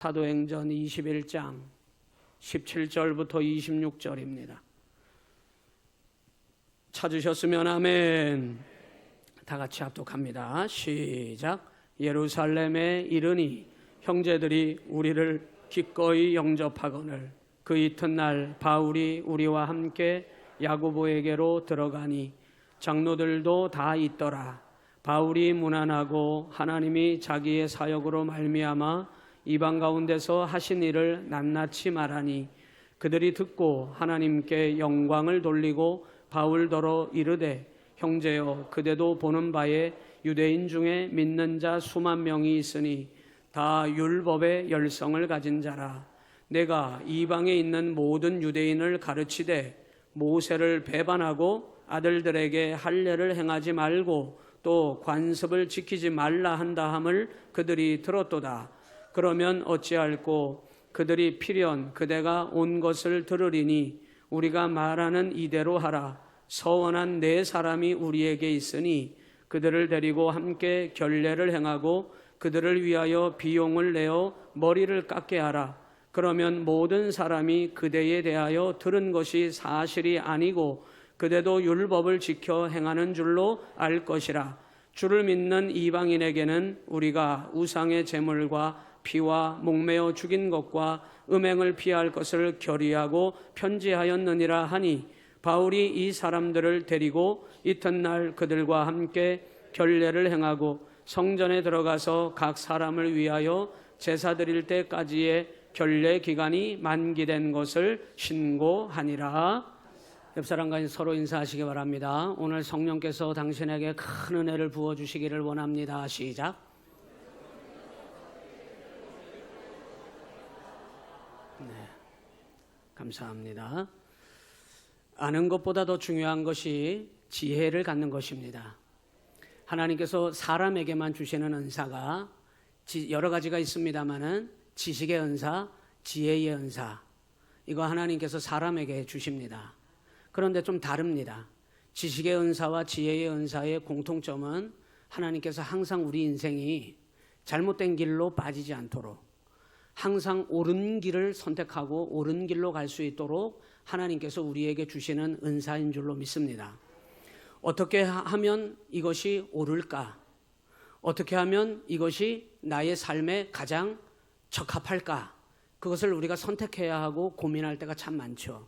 사도행전 21장 17절부터 26절입니다. 찾으셨으면 아멘. 다 같이 합독합니다. 시작. 예루살렘에 이르니 형제들이 우리를 기꺼이 영접하거늘 그 이튿날 바울이 우리와 함께 야고보에게로 들어가니 장로들도 다 있더라. 바울이 문안하고 하나님이 자기의 사역으로 말미암아 이방 가운데서 하신 일을 낱낱이 말하니 그들이 듣고 하나님께 영광을 돌리고 바울더러 이르되 형제여 그대도 보는 바에 유대인 중에 믿는 자 수만 명이 있으니 다 율법의 열성을 가진 자라. 내가 이방에 있는 모든 유대인을 가르치되 모세를 배반하고 아들들에게 할례를 행하지 말고 또 관습을 지키지 말라 한다 함을 그들이 들었도다. 그러면 어찌할꼬 그들이 필연 그대가 온 것을 들으리니 우리가 말하는 이대로 하라. 서원한 네 사람이 우리에게 있으니 그들을 데리고 함께 결례를 행하고 그들을 위하여 비용을 내어 머리를 깎게 하라. 그러면 모든 사람이 그대에 대하여 들은 것이 사실이 아니고 그대도 율법을 지켜 행하는 줄로 알 것이라. 주를 믿는 이방인에게는 우리가 우상의 제물과 피와 목매어 죽인 것과 음행을 피할 것을 결의하고 편지하였느니라 하니 바울이 이 사람들을 데리고 이튿날 그들과 함께 결례를 행하고 성전에 들어가서 각 사람을 위하여 제사 드릴 때까지의 결례 기간이 만기된 것을 신고하니라. 옆 사람과 서로 인사하시기 바랍니다. 오늘 성령께서 당신에게 큰 은혜를 부어주시기를 원합니다. 시작. 네, 감사합니다. 아는 것보다 더 중요한 것이 지혜를 갖는 것입니다. 하나님께서 사람에게만 주시는 은사가 여러 가지가 있습니다만은 지식의 은사, 지혜의 은사, 이거 하나님께서 사람에게 주십니다. 그런데 좀 다릅니다. 지식의 은사와 지혜의 은사의 공통점은 하나님께서 항상 우리 인생이 잘못된 길로 빠지지 않도록 항상 옳은 길을 선택하고 옳은 길로 갈 수 있도록 하나님께서 우리에게 주시는 은사인 줄로 믿습니다. 어떻게 하면 이것이 옳을까? 어떻게 하면 이것이 나의 삶에 가장 적합할까? 그것을 우리가 선택해야 하고 고민할 때가 참 많죠.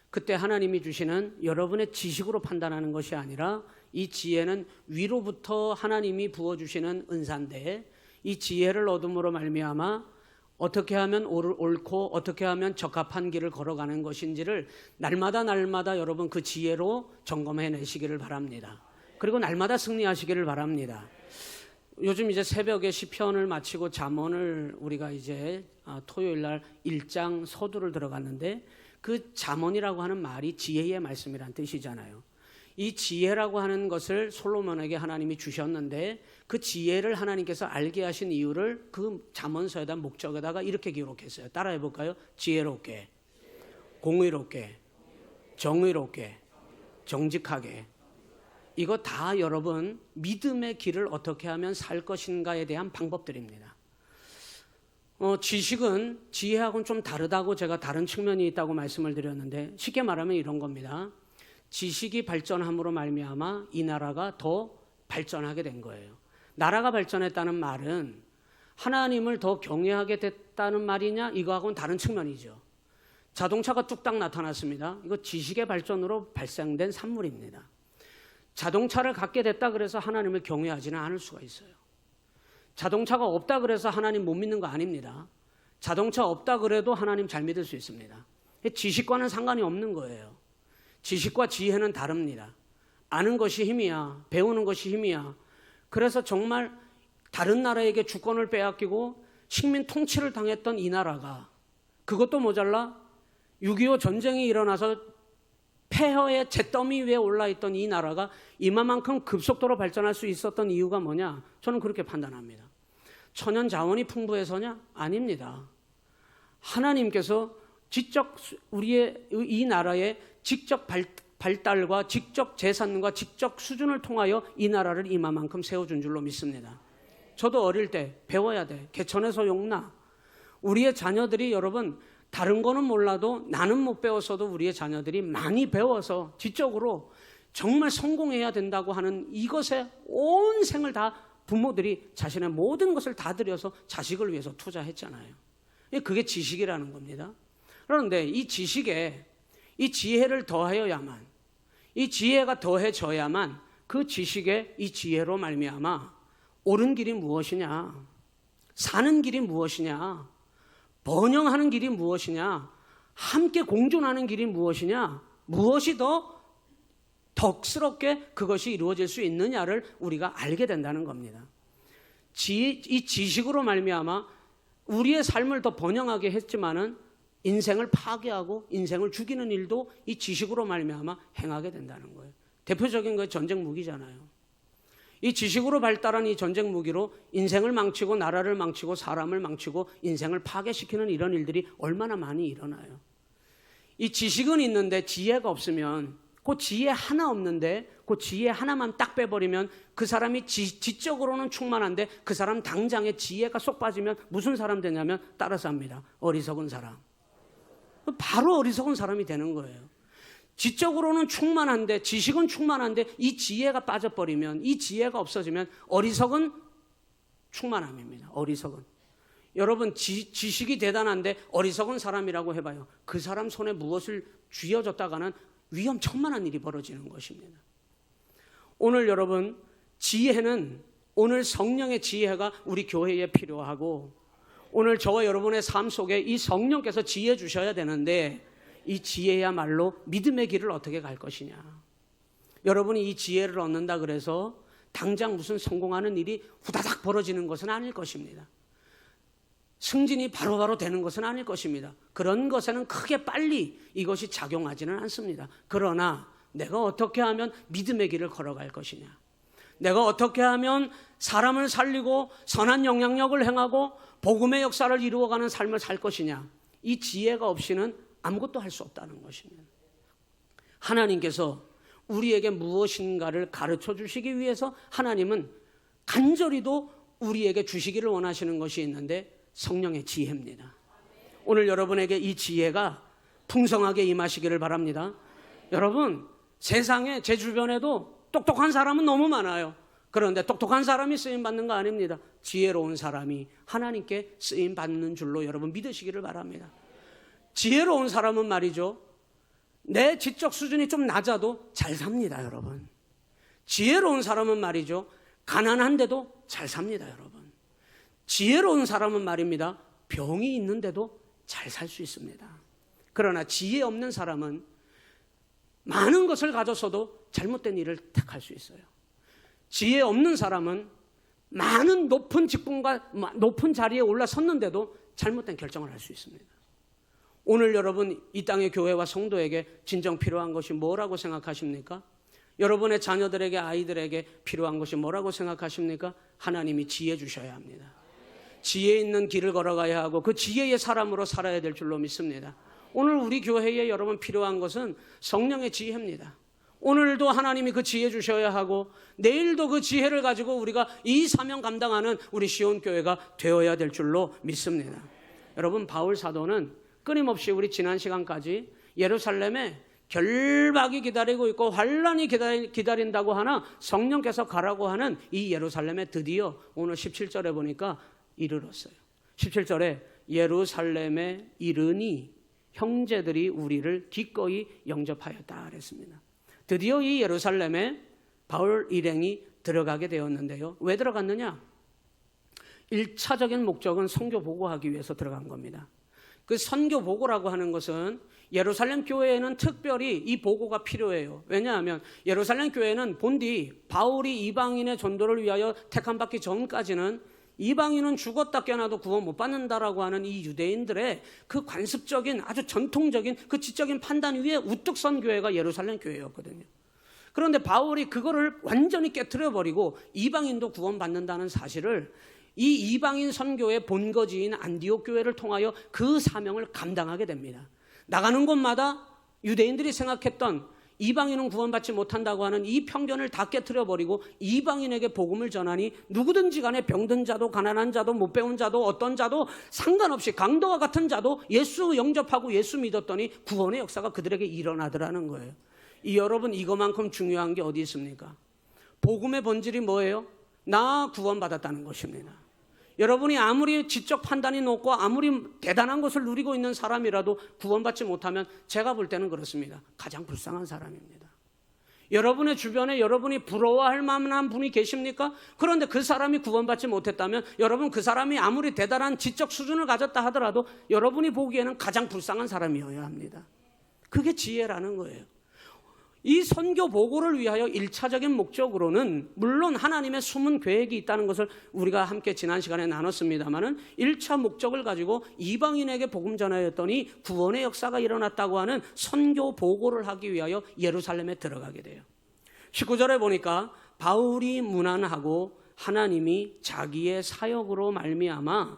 그때 하나님이 주시는 여러분의 지식으로 판단하는 것이 아니라 이 지혜는 위로부터 하나님이 부어주시는 은사인데 이 지혜를 얻음으로 말미암아 어떻게 하면 옳고 어떻게 하면 적합한 길을 걸어가는 것인지를 날마다 여러분 그 지혜로 점검해내시기를 바랍니다. 그리고 날마다 승리하시기를 바랍니다. 요즘 이제 새벽에 시편을 마치고 잠언을 우리가 이제 토요일 날 1장 서두를 들어갔는데 그 잠언이라고 하는 말이 지혜의 말씀이란 뜻이잖아요. 이 지혜라고 하는 것을 솔로몬에게 하나님이 주셨는데 그 지혜를 하나님께서 알게 하신 이유를 그 잠언서에다 목적에다가 이렇게 기록했어요. 따라해 볼까요? 지혜롭게, 공의롭게, 정의롭게, 정직하게. 이거 다 여러분 믿음의 길을 어떻게 하면 살 것인가에 대한 방법들입니다. 지식은 지혜하고는 좀 다르다고 제가 다른 측면이 있다고 말씀을 드렸는데 쉽게 말하면 이런 겁니다. 지식이 발전함으로 말미암아 이 나라가 더 발전하게 된 거예요. 나라가 발전했다는 말은 하나님을 더 경외하게 됐다는 말이냐? 이거하고는 다른 측면이죠. 자동차가 뚝딱 나타났습니다. 이거 지식의 발전으로 발생된 산물입니다. 자동차를 갖게 됐다 그래서 하나님을 경외하지는 않을 수가 있어요. 자동차가 없다 그래서 하나님 못 믿는 거 아닙니다. 자동차 없다 그래도 하나님 잘 믿을 수 있습니다. 지식과는 상관이 없는 거예요. 지식과 지혜는 다릅니다. 아는 것이 힘이야. 배우는 것이 힘이야. 그래서 정말 다른 나라에게 주권을 빼앗기고 식민 통치를 당했던 이 나라가 그것도 모자라 6.25 전쟁이 일어나서 폐허의 잿더미 위에 올라있던 이 나라가 이만큼 급속도로 발전할 수 있었던 이유가 뭐냐? 저는 그렇게 판단합니다. 천연 자원이 풍부해서냐? 아닙니다. 하나님께서 직접 우리의 이 나라의 직접 발달과 직접 재산과 직접 수준을 통하여 이 나라를 이만큼 세워준 줄로 믿습니다. 저도 어릴 때 배워야 돼. 개천에서 용나. 우리의 자녀들이 여러분 다른 거는 몰라도 나는 못 배웠어도 우리의 자녀들이 많이 배워서 지적으로 정말 성공해야 된다고 하는 이것에 온 생을 다 부모들이 자신의 모든 것을 다 들여서 자식을 위해서 투자했잖아요. 그게 지식이라는 겁니다. 그런데 이 지식에 이 지혜를 더하여야만, 이 지혜가 더해져야만 그 지식에 이 지혜로 말미암아 옳은 길이 무엇이냐, 사는 길이 무엇이냐, 번영하는 길이 무엇이냐, 함께 공존하는 길이 무엇이냐, 무엇이 더 덕스럽게 그것이 이루어질 수 있느냐를 우리가 알게 된다는 겁니다. 이 지식으로 말미암아 우리의 삶을 더 번영하게 했지만은 인생을 파괴하고 인생을 죽이는 일도 이 지식으로 말미암아 행하게 된다는 거예요. 대표적인 거 전쟁 무기잖아요. 이 지식으로 발달한 이 전쟁 무기로 인생을 망치고 나라를 망치고 사람을 망치고 인생을 파괴시키는 이런 일들이 얼마나 많이 일어나요. 이 지식은 있는데 지혜가 없으면, 그 지혜 하나 없는데 그 지혜 하나만 딱 빼버리면 그 사람이 지적으로는 충만한데 그 사람 당장에 지혜가 쏙 빠지면 무슨 사람 되냐면 따라서 합니다. 어리석은 사람. 바로 어리석은 사람이 되는 거예요. 지적으로는 충만한데, 지식은 충만한데 이 지혜가 빠져버리면, 이 지혜가 없어지면 어리석은 충만함입니다. 어리석은. 여러분 지식이 대단한데 어리석은 사람이라고 해봐요. 그 사람 손에 무엇을 쥐어줬다가는 위험천만한 일이 벌어지는 것입니다. 오늘 여러분 지혜는, 오늘 성령의 지혜가 우리 교회에 필요하고, 오늘 저와 여러분의 삶 속에 이 성령께서 지혜 주셔야 되는데 이 지혜야말로 믿음의 길을 어떻게 갈 것이냐. 여러분이 이 지혜를 얻는다 그래서 당장 무슨 성공하는 일이 후다닥 벌어지는 것은 아닐 것입니다. 승진이 바로바로 되는 것은 아닐 것입니다. 그런 것에는 크게 빨리 이것이 작용하지는 않습니다. 그러나 내가 어떻게 하면 믿음의 길을 걸어갈 것이냐, 내가 어떻게 하면 사람을 살리고 선한 영향력을 행하고 복음의 역사를 이루어가는 삶을 살 것이냐, 이 지혜가 없이는 아무것도 할 수 없다는 것입니다. 하나님께서 우리에게 무엇인가를 가르쳐 주시기 위해서 하나님은 간절히도 우리에게 주시기를 원하시는 것이 있는데 성령의 지혜입니다. 오늘 여러분에게 이 지혜가 풍성하게 임하시기를 바랍니다. 여러분, 세상에 제 주변에도 똑똑한 사람은 너무 많아요. 그런데 똑똑한 사람이 쓰임받는 거 아닙니다. 지혜로운 사람이 하나님께 쓰임받는 줄로 여러분 믿으시기를 바랍니다. 지혜로운 사람은 말이죠, 내 지적 수준이 좀 낮아도 잘 삽니다. 여러분, 지혜로운 사람은 말이죠, 가난한데도 잘 삽니다. 여러분, 지혜로운 사람은 말입니다, 병이 있는데도 잘 살 수 있습니다. 그러나 지혜 없는 사람은 많은 것을 가졌어도 잘못된 일을 택할 수 있어요. 지혜 없는 사람은 많은 높은 직분과 높은 자리에 올라섰는데도 잘못된 결정을 할 수 있습니다. 오늘 여러분 이 땅의 교회와 성도에게 진정 필요한 것이 뭐라고 생각하십니까? 여러분의 자녀들에게, 아이들에게 필요한 것이 뭐라고 생각하십니까? 하나님이 지혜 주셔야 합니다. 지혜 있는 길을 걸어가야 하고 그 지혜의 사람으로 살아야 될 줄로 믿습니다. 오늘 우리 교회에 여러분 필요한 것은 성령의 지혜입니다. 오늘도 하나님이 그 지혜 주셔야 하고 내일도 그 지혜를 가지고 우리가 이 사명 감당하는 우리 시온교회가 되어야 될 줄로 믿습니다. 여러분, 바울 사도는 끊임없이 우리 지난 시간까지 예루살렘에 결박이 기다리고 있고 환란이 기다린다고 하나 성령께서 가라고 하는 이 예루살렘에 드디어 오늘 17절에 보니까 이르렀어요. 17절에 예루살렘에 이르니 형제들이 우리를 기꺼이 영접하였다 그랬습니다. 드디어 이 예루살렘에 바울 일행이 들어가게 되었는데요. 왜 들어갔느냐? 1차적인 목적은 선교 보고하기 위해서 들어간 겁니다. 그 선교 보고라고 하는 것은 예루살렘 교회에는 특별히 이 보고가 필요해요. 왜냐하면 예루살렘 교회는 본디 바울이 이방인의 전도를 위하여 택함받기 전까지는 이방인은 죽었다 깨어나도 구원 못 받는다라고 하는 이 유대인들의 그 관습적인 아주 전통적인 그 지적인 판단 위에 우뚝 선 교회가 예루살렘 교회였거든요. 그런데 바울이 그거를 완전히 깨트려버리고 이방인도 구원받는다는 사실을 이 이방인 선교의 본거지인 안디옥 교회를 통하여 그 사명을 감당하게 됩니다. 나가는 곳마다 유대인들이 생각했던 이방인은 구원받지 못한다고 하는 이 편견을 다 깨트려버리고 이방인에게 복음을 전하니 누구든지 간에 병든 자도 가난한 자도 못 배운 자도 어떤 자도 상관없이 강도와 같은 자도 예수 영접하고 예수 믿었더니 구원의 역사가 그들에게 일어나더라는 거예요. 여러분, 이거만큼 중요한 게 어디 있습니까? 복음의 본질이 뭐예요? 나 구원받았다는 것입니다. 여러분이 아무리 지적 판단이 높고 아무리 대단한 것을 누리고 있는 사람이라도 구원받지 못하면 제가 볼 때는 그렇습니다. 가장 불쌍한 사람입니다. 여러분의 주변에 여러분이 부러워할 만한 분이 계십니까? 그런데 그 사람이 구원받지 못했다면 여러분, 그 사람이 아무리 대단한 지적 수준을 가졌다 하더라도 여러분이 보기에는 가장 불쌍한 사람이어야 합니다. 그게 지혜라는 거예요. 이 선교 보고를 위하여 1차적인 목적으로는 물론 하나님의 숨은 계획이 있다는 것을 우리가 함께 지난 시간에 나눴습니다마는 1차 목적을 가지고 이방인에게 복음 전하였더니 구원의 역사가 일어났다고 하는 선교 보고를 하기 위하여 예루살렘에 들어가게 돼요. 19절에 보니까 바울이 문안하고 하나님이 자기의 사역으로 말미암아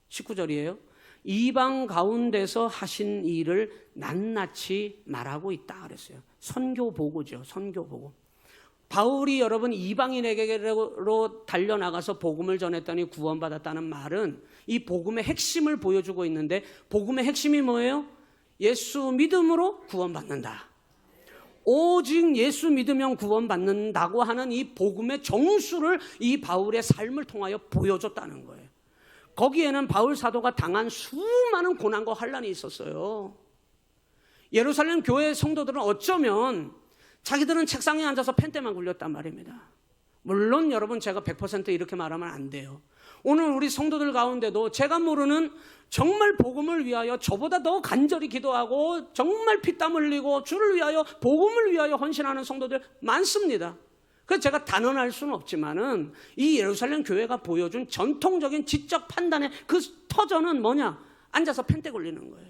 19절이에요. 이방 가운데서 하신 일을 낱낱이 말하고 있다 그랬어요. 선교 보고죠. 선교 보고. 바울이 여러분 이방인에게로 달려나가서 복음을 전했더니 구원받았다는 말은 이 복음의 핵심을 보여주고 있는데, 복음의 핵심이 뭐예요? 예수 믿음으로 구원받는다. 오직 예수 믿으면 구원받는다고 하는 이 복음의 정수를 이 바울의 삶을 통하여 보여줬다는 거예요. 거기에는 바울 사도가 당한 수많은 고난과 환난이 있었어요. 예루살렘 교회 성도들은 어쩌면 자기들은 책상에 앉아서 펜대만 굴렸단 말입니다. 물론 여러분, 제가 100% 이렇게 말하면 안 돼요. 오늘 우리 성도들 가운데도 제가 모르는 정말 복음을 위하여 저보다 더 간절히 기도하고 정말 피땀 흘리고 주를 위하여 복음을 위하여 헌신하는 성도들 많습니다. 그래서 제가 단언할 수는 없지만은 이 예루살렘 교회가 보여준 전통적인 지적 판단의 그 터전은 뭐냐? 앉아서 펜대 굴리는 거예요.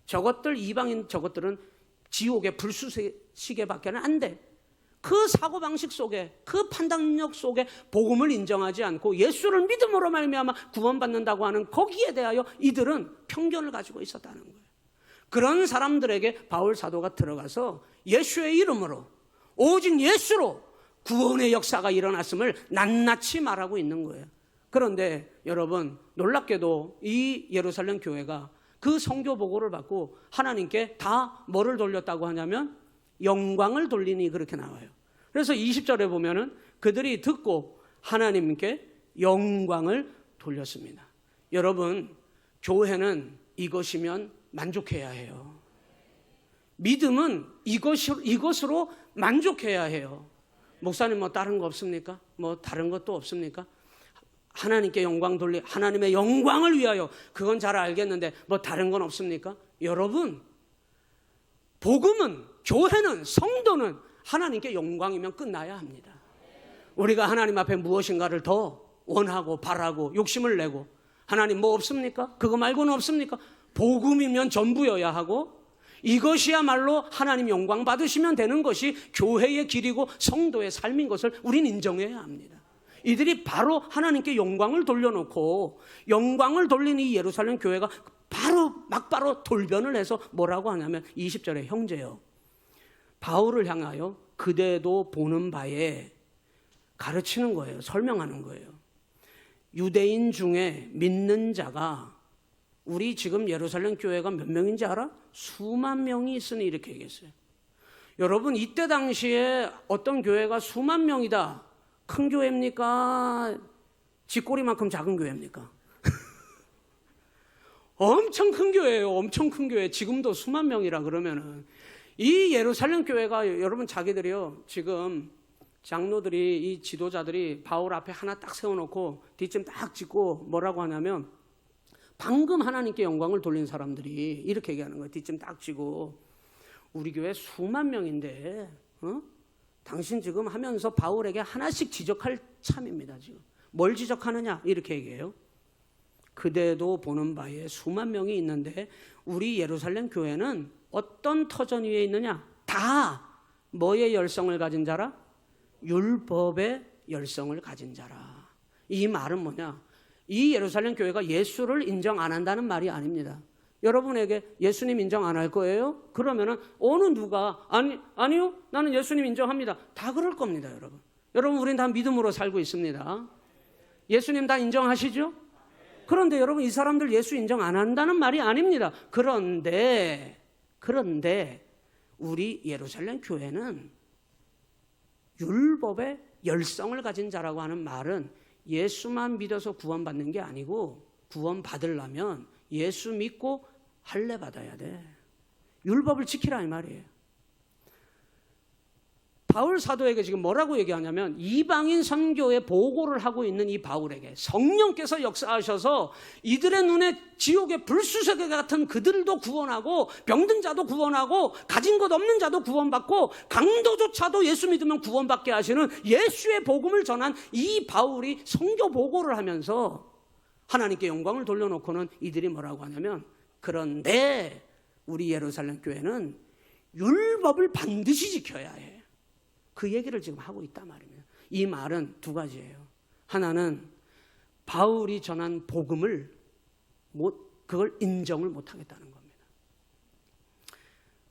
저것들 이방인 저것들은 지옥의 불수시개밖에는 안 돼. 그 사고방식 속에, 그 판단력 속에 복음을 인정하지 않고 예수를 믿음으로 말미암아 구원받는다고 하는 거기에 대하여 이들은 편견을 가지고 있었다는 거예요. 그런 사람들에게 바울 사도가 들어가서 예수의 이름으로, 오직 예수로 구원의 역사가 일어났음을 낱낱이 말하고 있는 거예요. 그런데 여러분, 놀랍게도 이 예루살렘 교회가 그 선교 보고를 받고 하나님께 다 뭐를 돌렸다고 하냐면 영광을 돌리니 그렇게 나와요. 그래서 20절에 보면은 그들이 듣고 하나님께 영광을 돌렸습니다. 여러분, 교회는 이것이면 만족해야 해요. 믿음은 이것으로 만족해야 해요. 목사님, 뭐 다른 거 없습니까? 뭐 다른 것도 없습니까? 하나님께 영광 돌리, 하나님의 영광을 위하여, 그건 잘 알겠는데 뭐 다른 건 없습니까? 여러분, 복음은, 교회는, 성도는 하나님께 영광이면 끝나야 합니다. 우리가 하나님 앞에 무엇인가를 더 원하고 바라고 욕심을 내고, 하나님 뭐 없습니까? 그거 말고는 없습니까? 복음이면 전부여야 하고, 이것이야말로 하나님 영광 받으시면 되는 것이 교회의 길이고 성도의 삶인 것을 우린 인정해야 합니다. 이들이 바로 하나님께 영광을 돌려놓고, 영광을 돌린 이 예루살렘 교회가 바로 막바로 돌변을 해서 뭐라고 하냐면 20절에 형제요, 바울을 향하여 그대도 보는 바에 가르치는 거예요. 설명하는 거예요. 유대인 중에 믿는 자가, 우리 지금 예루살렘 교회가 몇 명인지 알아? 수만 명이 있으니 이렇게 얘기했어요. 여러분, 이때 당시에 어떤 교회가 수만 명이다, 큰 교회입니까? 쥐꼬리만큼 작은 교회입니까? 엄청 큰 교회예요. 엄청 큰 교회. 지금도 수만 명이라 그러면은 이 예루살렘 교회가, 여러분, 자기들이요, 지금 장로들이, 이 지도자들이 바울 앞에 하나 딱 세워놓고 뒷짐 딱 짚고 뭐라고 하냐면, 방금 하나님께 영광을 돌린 사람들이 이렇게 얘기하는 거예요. 뒷짐 딱 쥐고, 우리 교회 수만 명인데 당신 지금 하면서 바울에게 하나씩 지적할 참입니다. 지금 뭘 지적하느냐 이렇게 얘기해요. 그대도 보는 바에 수만 명이 있는데 우리 예루살렘 교회는 어떤 터전 위에 있느냐? 다 뭐의 열성을 가진 자라? 율법의 열성을 가진 자라. 이 말은 뭐냐? 이 예루살렘 교회가 예수를 인정 안 한다는 말이 아닙니다. 여러분에게 예수님 인정 안 할 거예요? 그러면은 어느 누가 아니요 나는 예수님 인정합니다 다 그럴 겁니다. 여러분 우리는 다 믿음으로 살고 있습니다. 예수님 다 인정하시죠? 그런데 여러분 이 사람들 예수 인정 안 한다는 말이 아닙니다. 그런데 우리 예루살렘 교회는 율법의 열성을 가진 자라고 하는 말은 예수만 믿어서 구원받는 게 아니고 구원받으려면 예수 믿고 할례 받아야 돼. 율법을 지키라 이 말이에요. 바울 사도에게 지금 뭐라고 얘기하냐면 이방인 선교에 보고를 하고 있는 이 바울에게 성령께서 역사하셔서 이들의 눈에 지옥의 불수세계 같은 그들도 구원하고 병든 자도 구원하고 가진 것 없는 자도 구원받고 강도조차도 예수 믿으면 구원받게 하시는 예수의 복음을 전한 이 바울이 선교 보고를 하면서 하나님께 영광을 돌려놓고는 이들이 뭐라고 하냐면 그런데 우리 예루살렘 교회는 율법을 반드시 지켜야 해. 그 얘기를 지금 하고 있단 말입니다. 이 말은 두 가지예요. 하나는 바울이 전한 복음을 그걸 인정을 못하겠다는 겁니다.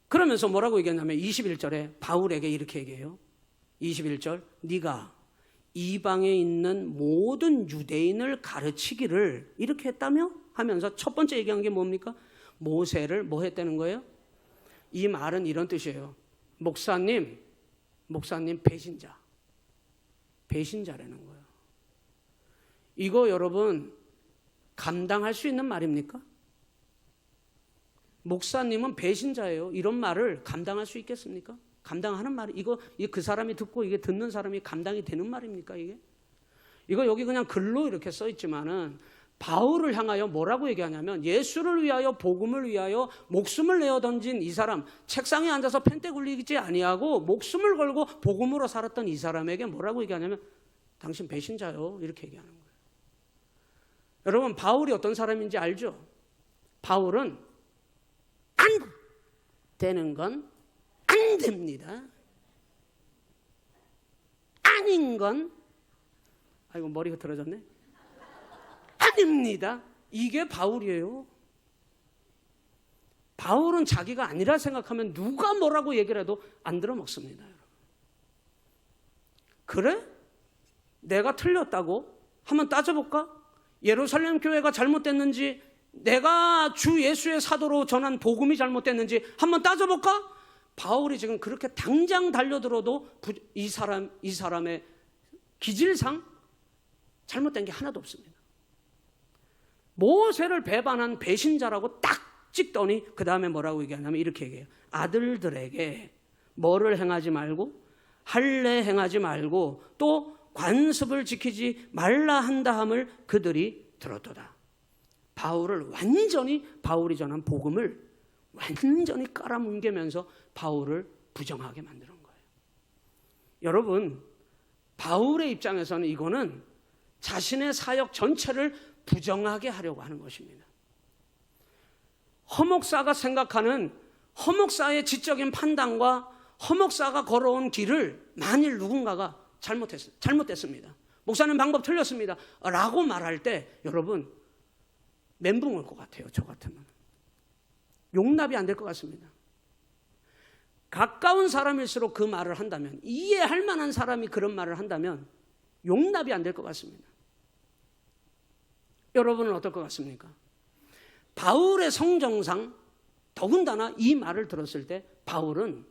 그러면서 뭐라고 얘기했냐면 21절에 바울에게 이렇게 얘기해요. 21절 네가 이방에 있는 모든 유대인을 가르치기를 이렇게 했다며? 하면서 첫 번째 얘기한 게 뭡니까? 모세를 뭐 했다는 거예요? 이 말은 이런 뜻이에요. 목사님 배신자라는 거예요. 이거 여러분 감당할 수 있는 말입니까? 목사님은 배신자예요. 이런 말을 감당할 수 있겠습니까? 감당하는 말이 이거 그 사람이 듣고 이게 듣는 사람이 감당이 되는 말입니까 이게? 이거 여기 그냥 글로 이렇게 써 있지만은 바울을 향하여 뭐라고 얘기하냐면 예수를 위하여 복음을 위하여 목숨을 내어 던진 이 사람 책상에 앉아서 펜대 굴리지 아니하고 목숨을 걸고 복음으로 살았던 이 사람에게 뭐라고 얘기하냐면 당신 배신자요 이렇게 얘기하는 거예요. 여러분 바울이 어떤 사람인지 알죠? 바울은 안 되는 건 안 됩니다. 아닌 건 아이고 머리가 들어졌네. 아닙니다. 이게 바울이에요. 바울은 자기가 아니라 생각하면 누가 뭐라고 얘기를 해도 안 들어먹습니다. 그래? 내가 틀렸다고? 한번 따져볼까? 예루살렘 교회가 잘못됐는지 내가 주 예수의 사도로 전한 복음이 잘못됐는지 한번 따져볼까? 바울이 지금 그렇게 당장 달려들어도 이 사람의 기질상 잘못된 게 하나도 없습니다. 모세를 배반한 배신자라고 딱 찍더니 그 다음에 뭐라고 얘기하냐면 이렇게 얘기해요. 아들들에게 뭐를 행하지 말고 할례 행하지 말고 또 관습을 지키지 말라 한다함을 그들이 들었도다. 바울이 전한 복음을 완전히 깔아뭉개면서 바울을 부정하게 만드는 거예요. 여러분 바울의 입장에서는 이거는 자신의 사역 전체를 부정하게 하려고 하는 것입니다. 허목사가 생각하는 허목사의 지적인 판단과 허목사가 걸어온 길을 만일 누군가가 잘못됐습니다. 목사님 방법 틀렸습니다. 라고 말할 때 여러분 멘붕 올 것 같아요. 저 같으면. 용납이 안 될 것 같습니다. 가까운 사람일수록 그 말을 한다면 이해할 만한 사람이 그런 말을 한다면 용납이 안 될 것 같습니다. 여러분은 어떨 것 같습니까? 바울의 성정상 더군다나 이 말을 들었을 때 바울은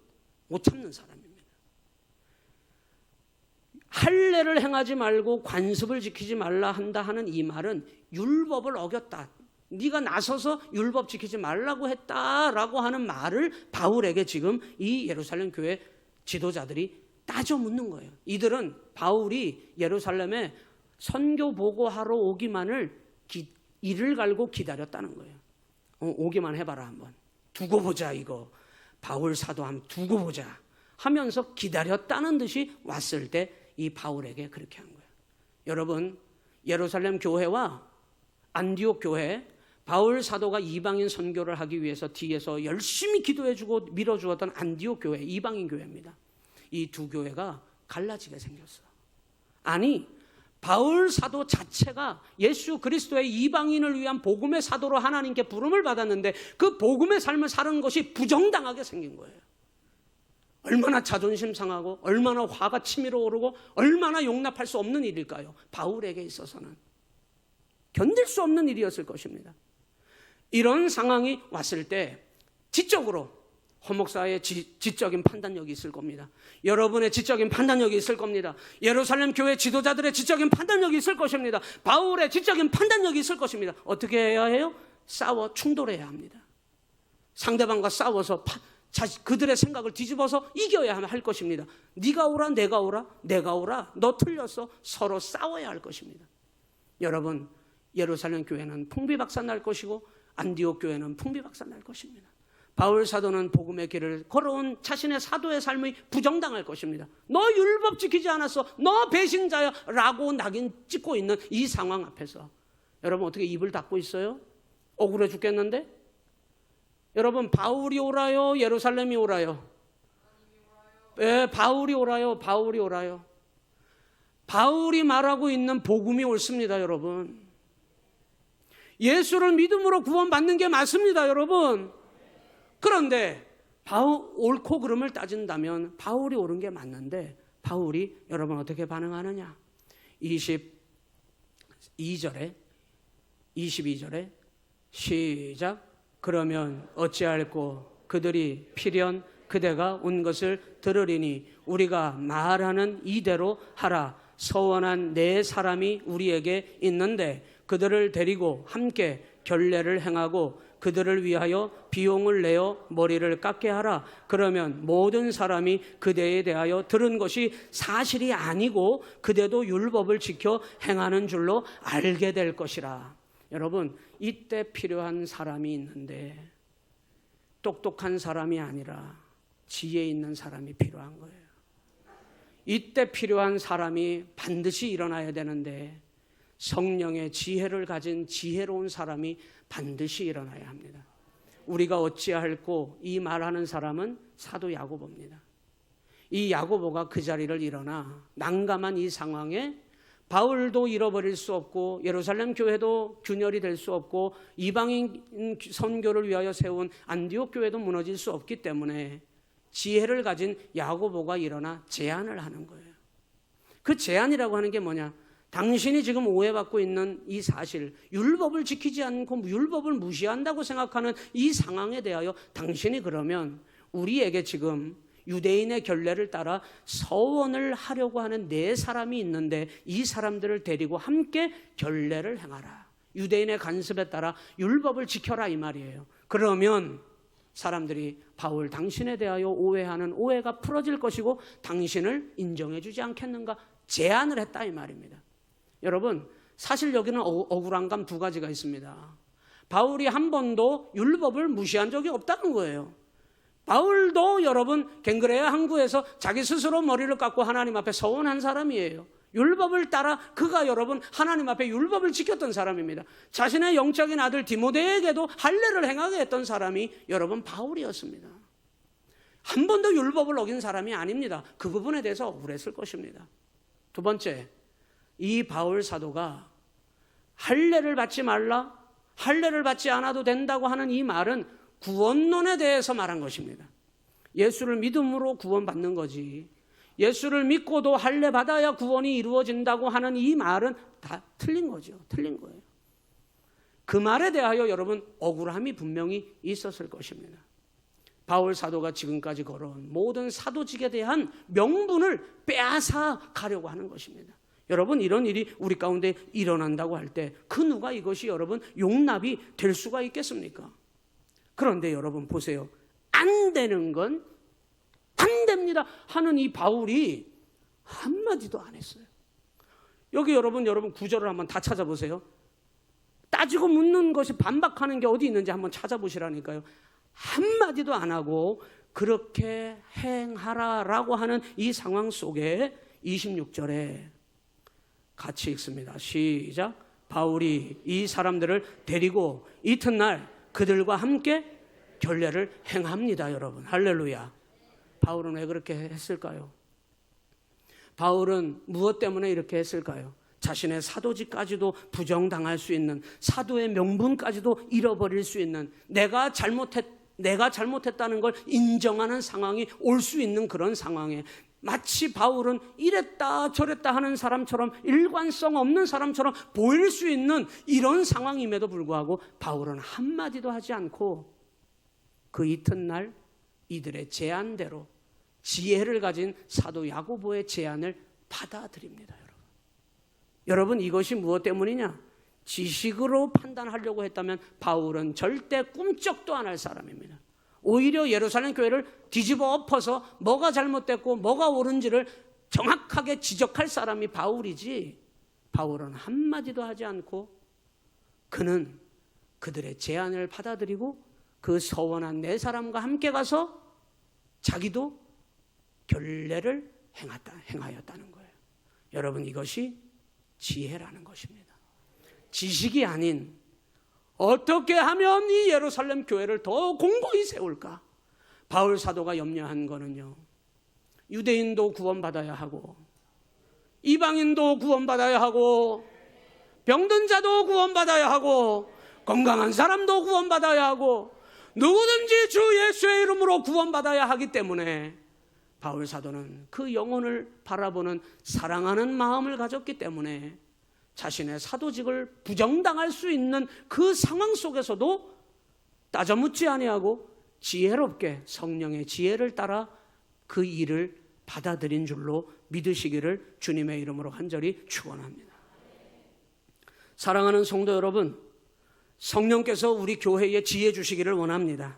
못 참는 사람입니다. 할례를 행하지 말고 관습을 지키지 말라 한다 하는 이 말은 율법을 어겼다. 네가 나서서 율법 지키지 말라고 했다라고 하는 말을 바울에게 지금 이 예루살렘 교회 지도자들이 따져 묻는 거예요. 이들은 바울이 예루살렘에 선교 보고하러 오기만을 이를 갈고 기다렸다는 거예요. 오기만 해봐라 한번. 두고 보자 이거. 바울 사도 한번 두고 보자 하면서 기다렸다는 듯이 왔을 때 이 바울에게 그렇게 한 거예요. 여러분 예루살렘 교회와 안디옥 교회 바울 사도가 이방인 선교를 하기 위해서 뒤에서 열심히 기도해주고 밀어주었던 안디옥 교회 이방인 교회입니다. 이 두 교회가 갈라지게 생겼어. 아니 바울 사도 자체가 예수 그리스도의 이방인을 위한 복음의 사도로 하나님께 부름을 받았는데 그 복음의 삶을 사는 것이 부정당하게 생긴 거예요. 얼마나 자존심 상하고 얼마나 화가 치밀어 오르고 얼마나 용납할 수 없는 일일까요? 바울에게 있어서는 견딜 수 없는 일이었을 것입니다. 이런 상황이 왔을 때 지적으로 허 목사의 지적인 판단력이 있을 겁니다. 여러분의 지적인 판단력이 있을 겁니다. 예루살렘 교회 지도자들의 지적인 판단력이 있을 것입니다. 바울의 지적인 판단력이 있을 것입니다. 어떻게 해야 해요? 싸워 충돌해야 합니다. 상대방과 싸워서 그들의 생각을 뒤집어서 이겨야 할 것입니다. 네가 오라 내가 오라 내가 오라 너 틀렸어 서로 싸워야 할 것입니다. 여러분 예루살렘 교회는 풍비박산 날 것이고 안디옥 교회는 풍비박산 날 것입니다. 바울 사도는 복음의 길을 걸어온 자신의 사도의 삶이 부정당할 것입니다. 너 율법 지키지 않았어 너 배신자야 라고 낙인 찍고 있는 이 상황 앞에서 여러분 어떻게 입을 닫고 있어요? 억울해 죽겠는데? 여러분 바울이 오라요 예루살렘이 오라요? 네, 바울이 오라요 바울이 오라요. 바울이 말하고 있는 복음이 옳습니다. 여러분 예수를 믿음으로 구원받는 게 맞습니다. 여러분 그런데 옳고 그름을 따진다면 바울이 옳은 게 맞는데 바울이 여러분 어떻게 반응하느냐? 22절에 시작. 그러면 어찌할꼬 그들이 필연 그대가 온 것을 들으리니 우리가 말하는 이대로 하라. 서원한 네 사람이 우리에게 있는데 그들을 데리고 함께 결례를 행하고 그들을 위하여 비용을 내어 머리를 깎게 하라. 그러면 모든 사람이 그대에 대하여 들은 것이 사실이 아니고 그대도 율법을 지켜 행하는 줄로 알게 될 것이라. 여러분 이때 필요한 사람이 있는데 똑똑한 사람이 아니라 지혜 있는 사람이 필요한 거예요. 이때 필요한 사람이 반드시 일어나야 되는데 성령의 지혜를 가진 지혜로운 사람이 반드시 일어나야 합니다. 우리가 어찌할꼬 이 말하는 사람은 사도 야고보입니다. 이 야고보가 그 자리를 일어나 난감한 이 상황에 바울도 잃어버릴 수 없고 예루살렘 교회도 균열이 될 수 없고 이방인 선교를 위하여 세운 안디옥 교회도 무너질 수 없기 때문에 지혜를 가진 야고보가 일어나 제안을 하는 거예요. 그 제안이라고 하는 게 뭐냐? 당신이 지금 오해받고 있는 이 사실, 율법을 지키지 않고 율법을 무시한다고 생각하는 이 상황에 대하여 당신이 그러면 우리에게 지금 유대인의 결례를 따라 서원을 하려고 하는 네 사람이 있는데 이 사람들을 데리고 함께 결례를 행하라. 유대인의 간섭에 따라 율법을 지켜라 이 말이에요. 그러면 사람들이 바울 당신에 대하여 오해하는 오해가 풀어질 것이고 당신을 인정해 주지 않겠는가 제안을 했다 이 말입니다. 여러분 사실 여기는 억울한 감 두 가지가 있습니다. 바울이 한 번도 율법을 무시한 적이 없다는 거예요. 바울도 여러분 갱그레아 항구에서 자기 스스로 머리를 깎고 하나님 앞에 서원한 사람이에요. 율법을 따라 그가 여러분 하나님 앞에 율법을 지켰던 사람입니다. 자신의 영적인 아들 디모데에게도 할례를 행하게 했던 사람이 여러분 바울이었습니다. 한 번도 율법을 어긴 사람이 아닙니다. 그 부분에 대해서 억울했을 것입니다. 두 번째, 이 바울 사도가 할례를 받지 말라, 할례를 받지 않아도 된다고 하는 이 말은 구원론에 대해서 말한 것입니다. 예수를 믿음으로 구원받는 거지 예수를 믿고도 할례 받아야 구원이 이루어진다고 하는 이 말은 다 틀린 거죠. 틀린 거예요. 그 말에 대하여 여러분 억울함이 분명히 있었을 것입니다. 바울 사도가 지금까지 걸어온 모든 사도직에 대한 명분을 빼앗아 가려고 하는 것입니다. 여러분 이런 일이 우리 가운데 일어난다고 할 때 그 누가 이것이 여러분 용납이 될 수가 있겠습니까? 그런데 여러분 보세요. 안 되는 건 안 됩니다 하는 이 바울이 한마디도 안 했어요. 여기 여러분 구절을 한번 다 찾아보세요. 따지고 묻는 것이 반박하는 게 어디 있는지 한번 찾아보시라니까요. 한마디도 안 하고 그렇게 행하라라고 하는 이 상황 속에 26절에 같이 읽습니다. 시작. 바울이 이 사람들을 데리고 이튿날 그들과 함께 결례를 행합니다. 여러분 할렐루야. 바울은 왜 그렇게 했을까요? 바울은 무엇 때문에 이렇게 했을까요? 자신의 사도직까지도 부정당할 수 있는, 사도의 명분까지도 잃어버릴 수 있는, 내가 잘못했다는 걸 인정하는 상황이 올 수 있는 그런 상황에 마치 바울은 이랬다 저랬다 하는 사람처럼, 일관성 없는 사람처럼 보일 수 있는 이런 상황임에도 불구하고 바울은 한마디도 하지 않고 그 이튿날 이들의 제안대로 지혜를 가진 사도 야고보의 제안을 받아들입니다. 여러분, 이것이 무엇 때문이냐? 지식으로 판단하려고 했다면 바울은 절대 꿈쩍도 안 할 사람입니다. 오히려 예루살렘 교회를 뒤집어 엎어서 뭐가 잘못됐고 뭐가 옳은지를 정확하게 지적할 사람이 바울이지, 바울은 한마디도 하지 않고 그는 그들의 제안을 받아들이고 그 서원한 네 사람과 함께 가서 자기도 결례를 행하였다는 거예요. 여러분, 이것이 지혜라는 것입니다. 지식이 아닌 어떻게 하면 이 예루살렘 교회를 더 공고히 세울까? 바울 사도가 염려한 거는요, 유대인도 구원받아야 하고 이방인도 구원받아야 하고 병든 자도 구원받아야 하고 건강한 사람도 구원받아야 하고 누구든지 주 예수의 이름으로 구원받아야 하기 때문에 바울 사도는 그 영혼을 바라보는 사랑하는 마음을 가졌기 때문에 자신의 사도직을 부정당할 수 있는 그 상황 속에서도 따져묻지 아니하고 지혜롭게 성령의 지혜를 따라 그 일을 받아들인 줄로 믿으시기를 주님의 이름으로 간절히 축원합니다. 사랑하는 성도 여러분, 성령께서 우리 교회에 지혜 주시기를 원합니다.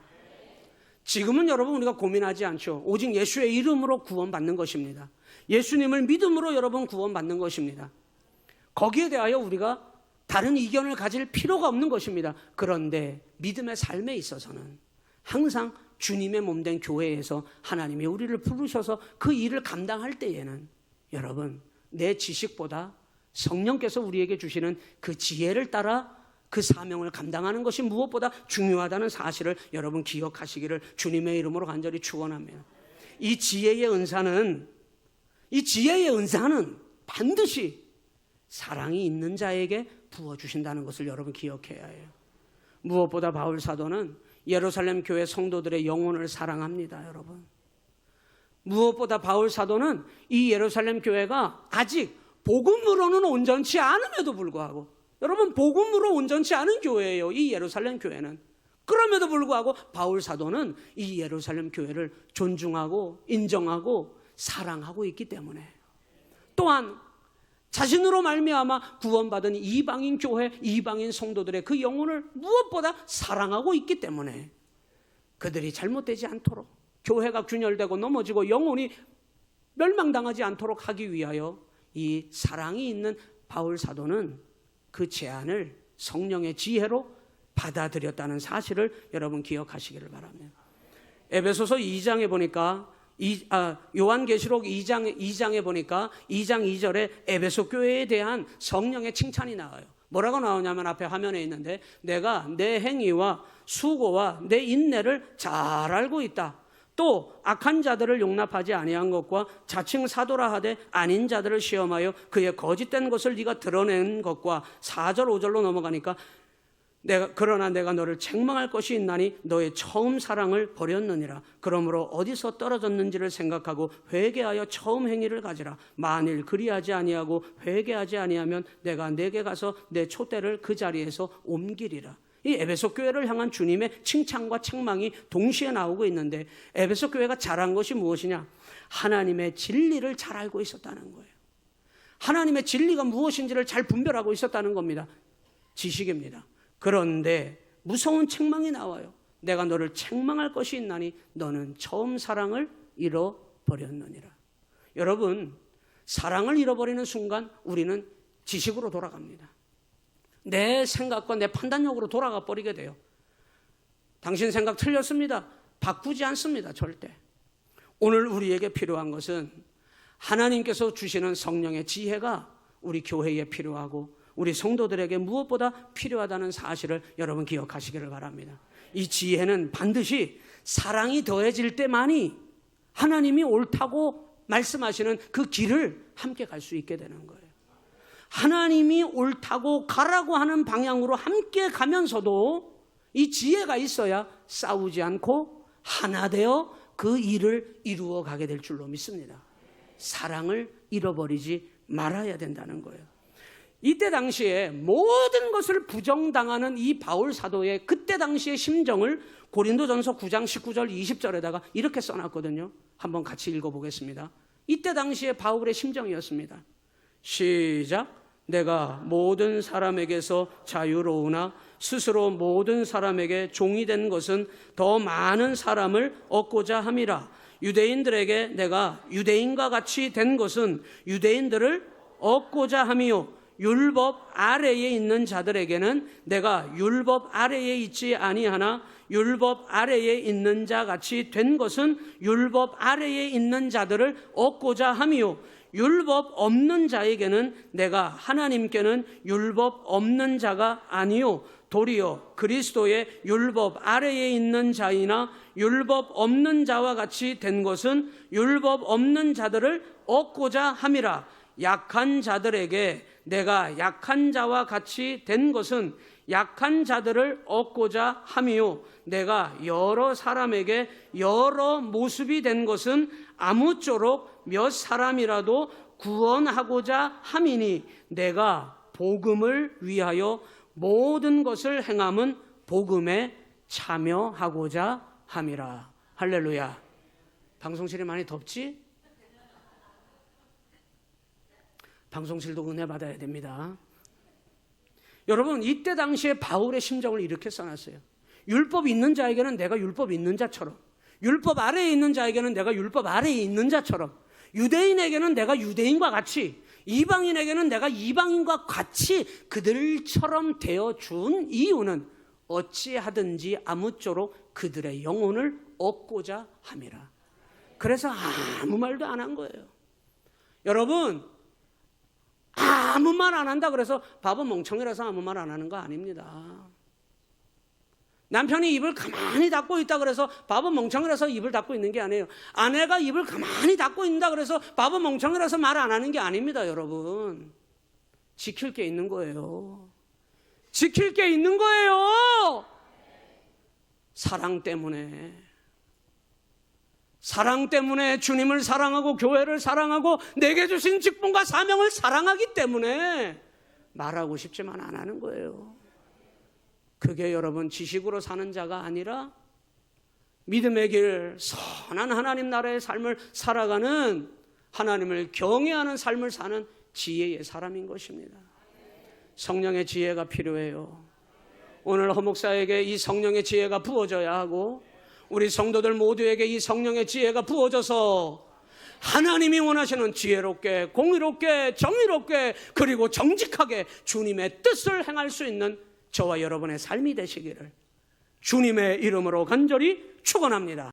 지금은 여러분 우리가 고민하지 않죠. 오직 예수의 이름으로 구원받는 것입니다. 예수님을 믿음으로 여러분 구원받는 것입니다. 거기에 대하여 우리가 다른 이견을 가질 필요가 없는 것입니다. 그런데 믿음의 삶에 있어서는 항상 주님의 몸된 교회에서 하나님이 우리를 부르셔서 그 일을 감당할 때에는 여러분, 내 지식보다 성령께서 우리에게 주시는 그 지혜를 따라 그 사명을 감당하는 것이 무엇보다 중요하다는 사실을 여러분 기억하시기를 주님의 이름으로 간절히 축원합니다. 이 지혜의 은사는 반드시 사랑이 있는 자에게 부어주신다는 것을 여러분 기억해야 해요. 무엇보다 바울 사도는 예루살렘 교회 성도들의 영혼을 사랑합니다. 여러분, 무엇보다 바울 사도는 이 예루살렘 교회가 아직 복음으로는 온전치 않음에도 불구하고, 여러분, 복음으로 온전치 않은 교회예요, 이 예루살렘 교회는. 그럼에도 불구하고 바울 사도는 이 예루살렘 교회를 존중하고 인정하고 사랑하고 있기 때문에, 또한 자신으로 말미암아 구원받은 이방인 교회, 이방인 성도들의 그 영혼을 무엇보다 사랑하고 있기 때문에 그들이 잘못되지 않도록, 교회가 균열되고 넘어지고 영혼이 멸망당하지 않도록 하기 위하여 이 사랑이 있는 바울 사도는 그 제안을 성령의 지혜로 받아들였다는 사실을 여러분 기억하시기를 바랍니다. 에베소서 2장에 보니까 요한계시록 2장에 보니까 2장 2절에 에베소 교회에 대한 성령의 칭찬이 나와요. 뭐라고 나오냐면 앞에 화면에 있는데, 내가 내 행위와 수고와 내 인내를 잘 알고 있다. 또 악한 자들을 용납하지 아니한 것과 자칭 사도라 하되 아닌 자들을 시험하여 그의 거짓된 것을 네가 드러낸 것과 4절 5절로 넘어가니까 그러나 내가 너를 책망할 것이 있나니 너의 처음 사랑을 버렸느니라. 그러므로 어디서 떨어졌는지를 생각하고 회개하여 처음 행위를 가지라. 만일 그리하지 아니하고 회개하지 아니하면 내가 내게 가서 내 촛대를 그 자리에서 옮기리라. 이 에베소 교회를 향한 주님의 칭찬과 책망이 동시에 나오고 있는데, 에베소 교회가 잘한 것이 무엇이냐? 하나님의 진리를 잘 알고 있었다는 거예요. 하나님의 진리가 무엇인지를 잘 분별하고 있었다는 겁니다. 지식입니다. 그런데 무서운 책망이 나와요. 내가 너를 책망할 것이 있나니 너는 처음 사랑을 잃어버렸느니라. 여러분, 사랑을 잃어버리는 순간 우리는 지식으로 돌아갑니다. 내 생각과 내 판단력으로 돌아가 버리게 돼요. 당신 생각 틀렸습니다. 바꾸지 않습니다. 절대. 오늘 우리에게 필요한 것은 하나님께서 주시는 성령의 지혜가 우리 교회에 필요하고 우리 성도들에게 무엇보다 필요하다는 사실을 여러분 기억하시기를 바랍니다. 이 지혜는 반드시 사랑이 더해질 때만이 하나님이 옳다고 말씀하시는 그 길을 함께 갈 수 있게 되는 거예요. 하나님이 옳다고 가라고 하는 방향으로 함께 가면서도 이 지혜가 있어야 싸우지 않고 하나 되어 그 일을 이루어 가게 될 줄로 믿습니다. 사랑을 잃어버리지 말아야 된다는 거예요. 이때 당시에 모든 것을 부정당하는 이 바울 사도의 그때 당시의 심정을 고린도전서 9장 19절 20절에다가 이렇게 써놨거든요. 한번 같이 읽어보겠습니다. 이때 당시의 바울의 심정이었습니다. 시작. 내가 모든 사람에게서 자유로우나 스스로 모든 사람에게 종이 된 것은 더 많은 사람을 얻고자 함이라. 유대인들에게 내가 유대인과 같이 된 것은 유대인들을 얻고자 함이요, 율법 아래에 있는 자들에게는 내가 율법 아래에 있지 아니하나 율법 아래에 있는 자 같이 된 것은 율법 아래에 있는 자들을 얻고자 함이요, 율법 없는 자에게는 내가 하나님께는 율법 없는 자가 아니요 도리어 그리스도의 율법 아래에 있는 자이나 율법 없는 자와 같이 된 것은 율법 없는 자들을 얻고자 함이라. 약한 자들에게 내가 약한 자와 같이 된 것은 약한 자들을 얻고자 함이요, 내가 여러 사람에게 여러 모습이 된 것은 아무쪼록 몇 사람이라도 구원하고자 함이니 내가 복음을 위하여 모든 것을 행함은 복음에 참여하고자 함이라. 할렐루야. 방송실이 많이 덥지? 방송실도 은혜 받아야 됩니다. 여러분, 이때 당시에 바울의 심정을 이렇게 써놨어요. 율법 있는 자에게는 내가 율법 있는 자처럼, 율법 아래에 있는 자에게는 내가 율법 아래에 있는 자처럼, 유대인에게는 내가 유대인과 같이, 이방인에게는 내가 이방인과 같이 그들처럼 되어준 이유는 어찌하든지 아무쪼록 그들의 영혼을 얻고자 함이라. 그래서 아무 말도 안 한 거예요. 여러분, 아무 말 안 한다 그래서 밥은 멍청이라서 아무 말 안 하는 거 아닙니다. 남편이 입을 가만히 닫고 있다 그래서 밥은 멍청이라서 입을 닫고 있는 게 아니에요. 아내가 입을 가만히 닫고 있다 그래서 밥은 멍청이라서 말 안 하는 게 아닙니다. 여러분, 지킬 게 있는 거예요. 지킬 게 있는 거예요. 사랑 때문에. 사랑 때문에, 주님을 사랑하고 교회를 사랑하고 내게 주신 직분과 사명을 사랑하기 때문에 말하고 싶지만 안 하는 거예요. 그게 여러분 지식으로 사는 자가 아니라 믿음의 길, 선한 하나님 나라의 삶을 살아가는, 하나님을 경외하는 삶을 사는 지혜의 사람인 것입니다. 성령의 지혜가 필요해요. 오늘 허 목사에게 이 성령의 지혜가 부어져야 하고, 우리 성도들 모두에게 이 성령의 지혜가 부어져서 하나님이 원하시는 지혜롭게, 공의롭게, 정의롭게, 그리고 정직하게 주님의 뜻을 행할 수 있는 저와 여러분의 삶이 되시기를 주님의 이름으로 간절히 축원합니다.